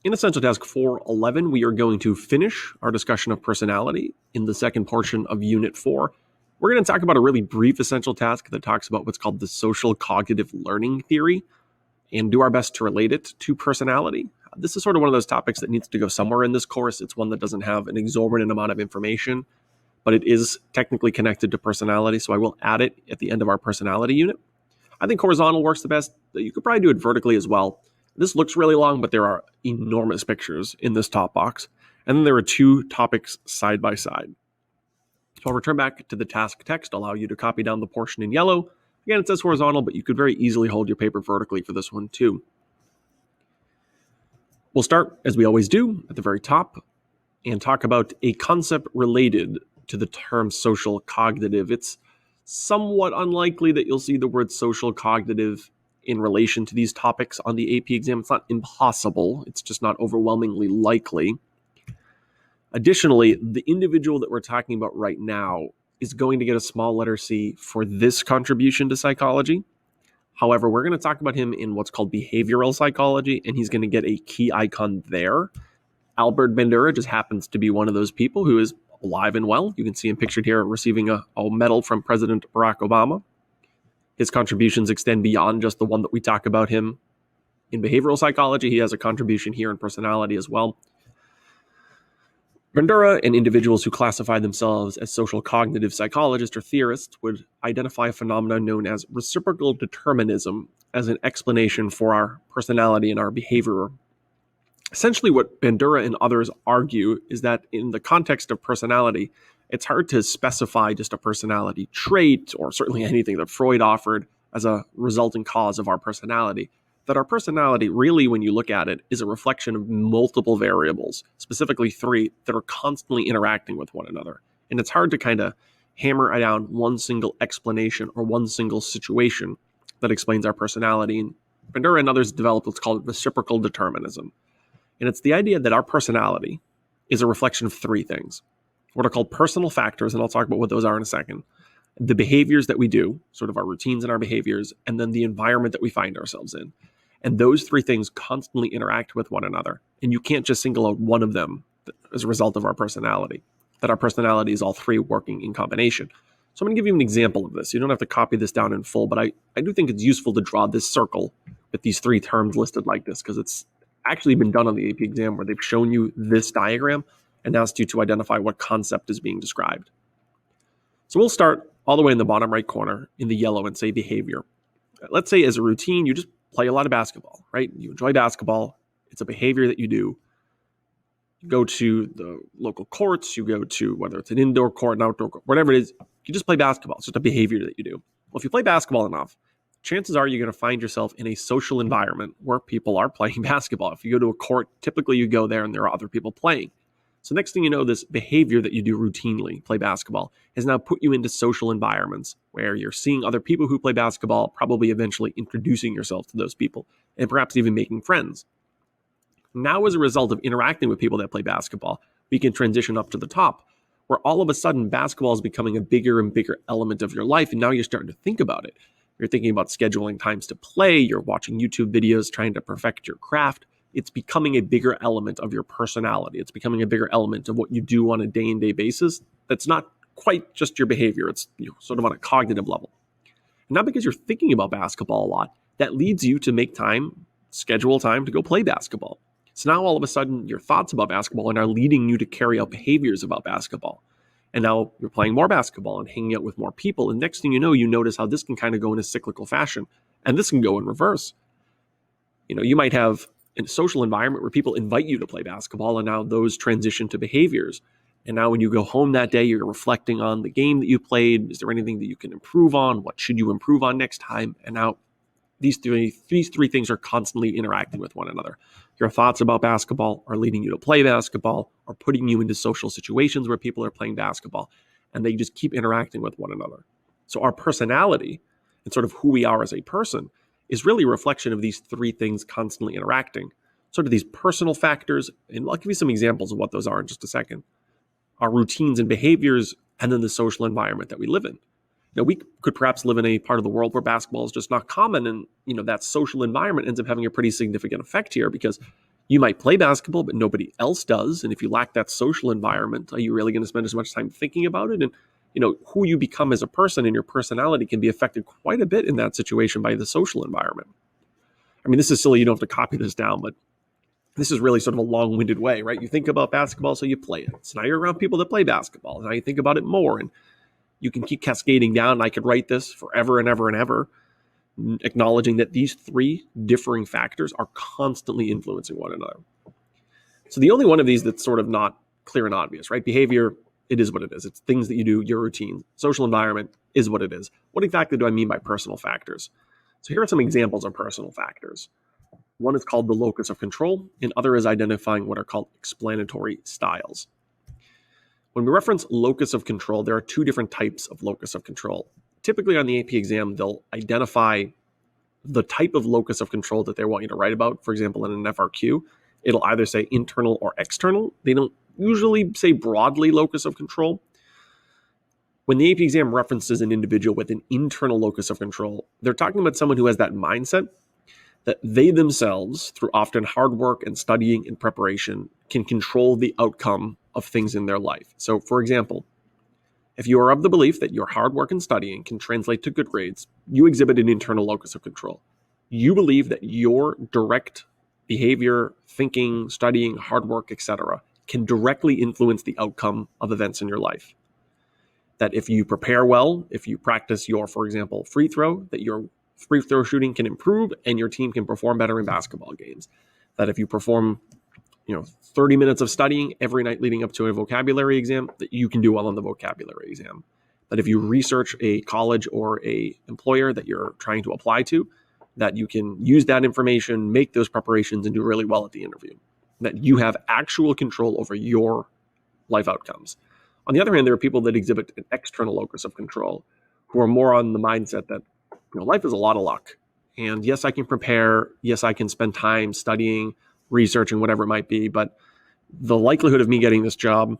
In Essential Task 411, we are going to finish our discussion of personality in the second portion of Unit 4. We're going to talk about a really brief essential task that talks about what's called the social cognitive learning theory and do our best to relate it to personality. This is sort of one of those topics that needs to go somewhere in this course. It's one that doesn't have an exorbitant amount of information, but it is technically connected to personality, so I will add it at the end of our personality unit. I think horizontal works the best. You could probably do it vertically as well. This looks really long, but there are enormous pictures in this top box. And then there are two topics side by side. So I'll return back to the task text, allow you to copy down the portion in yellow. Again, it says horizontal, but you could very easily hold your paper vertically for this one too. We'll start, as we always do, at the very top and talk about a concept related to the term social cognitive. It's somewhat unlikely that you'll see the word social cognitive in relation to these topics on the AP exam. It's not impossible. It's just not overwhelmingly likely. Additionally, the individual that we're talking about right now is going to get a small letter C for this contribution to psychology. However, we're going to talk about him in what's called behavioral psychology, and he's going to get a key icon there. Albert Bandura just happens to be one of those people who is alive and well. You can see him pictured here receiving a medal from President Barack Obama. His contributions extend beyond just the one that we talk about him in behavioral psychology. He has a contribution here in personality as well. Bandura and individuals who classify themselves as social cognitive psychologists or theorists would identify a phenomenon known as reciprocal determinism as an explanation for our personality and our behavior. Essentially, what Bandura and others argue is that in the context of personality, it's hard to specify just a personality trait, or certainly anything that Freud offered as a resulting cause of our personality. That our personality really, when you look at it, is a reflection of multiple variables, specifically three, that are constantly interacting with one another. And it's hard to kind of hammer down one single explanation or one single situation that explains our personality. And Bandura and others developed what's called reciprocal determinism. And it's the idea that our personality is a reflection of three things. What are called personal factors, and I'll talk about what those are in a second. The behaviors that we do, sort of our routines and our behaviors, and then the environment that we find ourselves in. And those three things constantly interact with one another. And you can't just single out one of them as a result of our personality, that our personality is all three working in combination. So I'm going to give you an example of this. You don't have to copy this down in full, but I do think it's useful to draw this circle with these three terms listed like this, because it's actually been done on the AP exam where they've shown you this diagram and asked you to identify what concept is being described. So we'll start all the way in the bottom right corner in the yellow and say behavior. Let's say as a routine, you just play a lot of basketball, right? You enjoy basketball. It's a behavior that you do. You go to the local courts, you go to whether it's an indoor court, an outdoor court, whatever it is, you just play basketball. It's just a behavior that you do. Well, if you play basketball enough, chances are you're going to find yourself in a social environment where people are playing basketball. If you go to a court, typically you go there and there are other people playing. So next thing you know, this behavior that you do routinely, play basketball, has now put you into social environments where you're seeing other people who play basketball, probably eventually introducing yourself to those people, and perhaps even making friends. Now, as a result of interacting with people that play basketball, we can transition up to the top, where all of a sudden basketball is becoming a bigger and bigger element of your life, and now you're starting to think about it. You're thinking about scheduling times to play, you're watching YouTube videos trying to perfect your craft. It's becoming a bigger element of your personality. It's becoming a bigger element of what you do on a day-to-day basis. That's not quite just your behavior. It's sort of on a cognitive level. And now because you're thinking about basketball a lot, that leads you to make time, schedule time to go play basketball. So now all of a sudden your thoughts about basketball are now leading you to carry out behaviors about basketball. And now you're playing more basketball and hanging out with more people. And next thing you know, you notice how this can kind of go in a cyclical fashion. And this can go in reverse. You might have a social environment where people invite you to play basketball, and now those transition to behaviors. And now when you go home that day, you're reflecting on the game that you played. Is there anything that you can improve on? What should you improve on next time? And now these three things are constantly interacting with one another. Your thoughts about basketball are leading you to play basketball or putting you into social situations where people are playing basketball, and they just keep interacting with one another. So our personality and sort of who we are as a person is really a reflection of these three things constantly interacting. Sort of these personal factors, and I'll give you some examples of what those are in just a second. Our routines and behaviors, and then the social environment that we live in. We could perhaps live in a part of the world where basketball is just not common, and that social environment ends up having a pretty significant effect here because You might play basketball, but nobody else does. And if you lack that social environment, are you really going to spend as much time thinking about it? And who you become as a person and your personality can be affected quite a bit in that situation by the social environment. I mean, this is silly. You don't have to copy this down, but this is really sort of a long-winded way, right? You think about basketball, so you play it. So now you're around people that play basketball. Now you think about it more, and you can keep cascading down. And I could write this forever and ever and ever, acknowledging that these three differing factors are constantly influencing one another. So the only one of these that's sort of not clear and obvious, right? Behavior, it is what it is. It's things that you do, your routine. Social environment is what it is. What exactly do I mean by personal factors? So here are some examples of personal factors. One is called the locus of control, and other is identifying what are called explanatory styles. When we reference locus of control, there are two different types of locus of control. Typically on the AP exam, they'll identify the type of locus of control that they want you to write about. For example, in an FRQ, it'll either say internal or external. They don't usually say broadly locus of control. When the AP exam references an individual with an internal locus of control, they're talking about someone who has that mindset that they themselves, through often hard work and studying and preparation, can control the outcome of things in their life. So, for example, if you are of the belief that your hard work and studying can translate to good grades, you exhibit an internal locus of control. You believe that your direct behavior, thinking, studying, hard work, etc., can directly influence the outcome of events in your life. That if you prepare well, if you practice your, for example, free throw, that your free throw shooting can improve and your team can perform better in basketball games. That if you perform 30 minutes of studying every night leading up to a vocabulary exam, that you can do well on the vocabulary exam. That if you research a college or a employer that you're trying to apply to, that you can use that information, make those preparations, and do really well at the interview. That you have actual control over your life outcomes. On the other hand, there are people that exhibit an external locus of control who are more on the mindset that life is a lot of luck. And yes, I can prepare. Yes, I can spend time studying, researching, whatever it might be. But the likelihood of me getting this job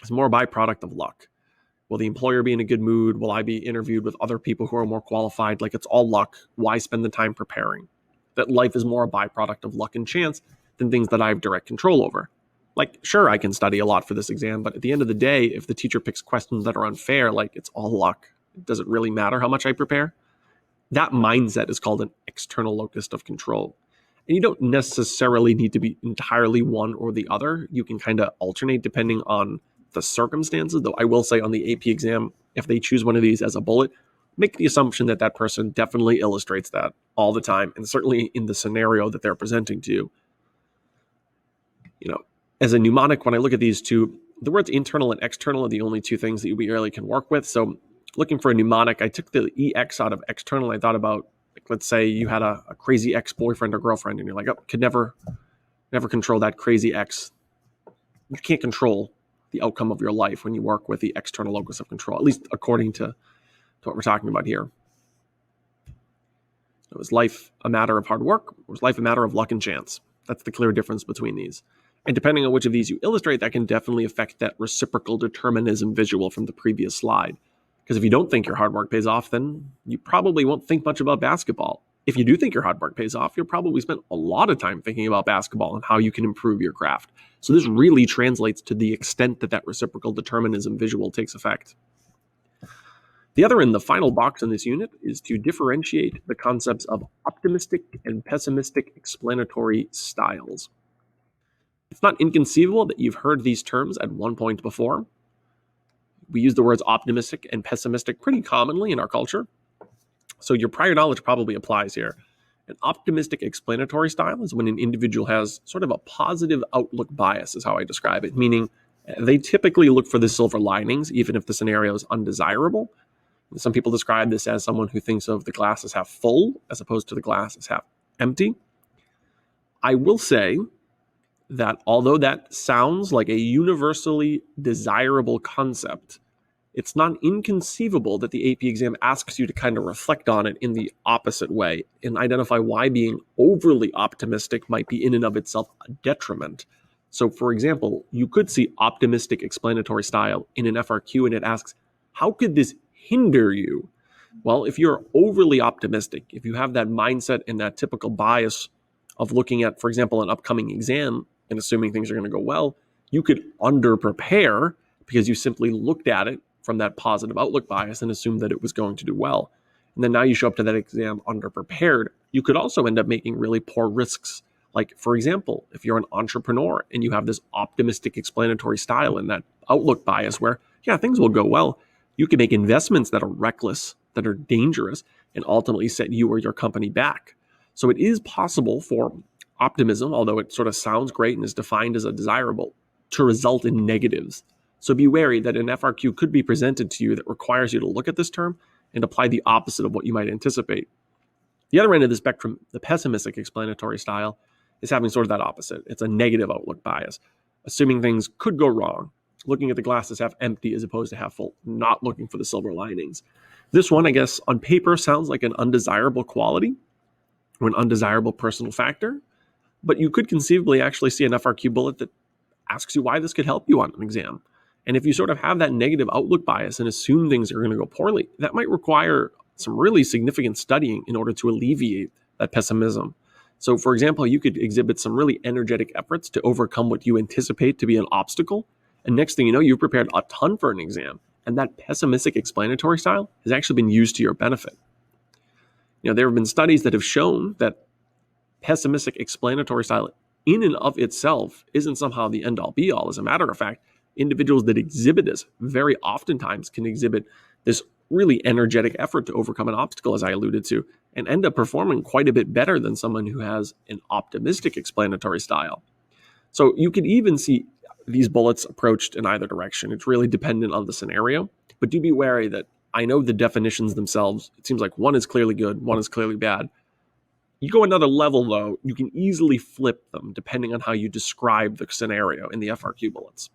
is more a byproduct of luck. Will the employer be in a good mood? Will I be interviewed with other people who are more qualified? Like, it's all luck. Why spend the time preparing? That life is more a byproduct of luck and chance than things that I have direct control over. Like, sure, I can study a lot for this exam, but at the end of the day, if the teacher picks questions that are unfair, like, it's all luck. Does it really matter how much I prepare? That mindset is called an external locus of control. And you don't necessarily need to be entirely one or the other. You can kind of alternate depending on the circumstances. Though I will say on the AP exam, if they choose one of these as a bullet, make the assumption that that person definitely illustrates that all the time. And certainly in the scenario that they're presenting to you. As a mnemonic, when I look at these two, the words internal and external are the only two things that you really can work with. So looking for a mnemonic, I took the EX out of external. I thought about, let's say you had a crazy ex-boyfriend or girlfriend, and you're like, could never control that crazy ex. You can't control the outcome of your life when you work with the external locus of control, at least according to what we're talking about here. Was life a matter of hard work? Or was life a matter of luck and chance? That's the clear difference between these. And depending on which of these you illustrate, that can definitely affect that reciprocal determinism visual from the previous slide. Because if you don't think your hard work pays off, then you probably won't think much about basketball. If you do think your hard work pays off, you'll probably spend a lot of time thinking about basketball and how you can improve your craft. So this really translates to the extent that reciprocal determinism visual takes effect. The other and the final box in this unit is to differentiate the concepts of optimistic and pessimistic explanatory styles. It's not inconceivable that you've heard these terms at one point before. We use the words optimistic and pessimistic pretty commonly in our culture. So your prior knowledge probably applies here. An optimistic explanatory style is when an individual has sort of a positive outlook bias, is how I describe it, meaning they typically look for the silver linings, even if the scenario is undesirable. Some people describe this as someone who thinks of the glass as half full as opposed to the glass as half empty. I will say that although that sounds like a universally desirable concept, it's not inconceivable that the AP exam asks you to kind of reflect on it in the opposite way and identify why being overly optimistic might be in and of itself a detriment. So, for example, you could see optimistic explanatory style in an FRQ and it asks, how could this hinder you? Well, if you're overly optimistic, if you have that mindset and that typical bias of looking at, for example, an upcoming exam and assuming things are going to go well, you could under-prepare because you simply looked at it from that positive outlook bias and assumed that it was going to do well. And then now you show up to that exam underprepared. You could also end up making really poor risks. Like, for example, if you're an entrepreneur and you have this optimistic explanatory style and that outlook bias where, yeah, things will go well, you can make investments that are reckless, that are dangerous, and ultimately set you or your company back. So it is possible for optimism, although it sort of sounds great and is defined as a desirable, to result in negatives. So be wary that an FRQ could be presented to you that requires you to look at this term and apply the opposite of what you might anticipate. The other end of the spectrum, the pessimistic explanatory style, is having sort of that opposite. It's a negative outlook bias, assuming things could go wrong, looking at the glass as half empty as opposed to half full, not looking for the silver linings. This one, I guess, on paper sounds like an undesirable quality or an undesirable personal factor, but you could conceivably actually see an FRQ bullet that asks you why this could help you on an exam. And if you sort of have that negative outlook bias and assume things are going to go poorly, that might require some really significant studying in order to alleviate that pessimism. So, for example, you could exhibit some really energetic efforts to overcome what you anticipate to be an obstacle. And next thing you know, you've prepared a ton for an exam. And that pessimistic explanatory style has actually been used to your benefit. There have been studies that have shown that pessimistic explanatory style in and of itself isn't somehow the end-all be-all. As a matter of fact, individuals that exhibit this very oftentimes can exhibit this really energetic effort to overcome an obstacle, as I alluded to, and end up performing quite a bit better than someone who has an optimistic explanatory style. So you could even see these bullets approached in either direction. It's really dependent on the scenario, but do be wary that I know the definitions themselves. It seems like one is clearly good, one is clearly bad. You go another level, though, you can easily flip them depending on how you describe the scenario in the FRQ bullets.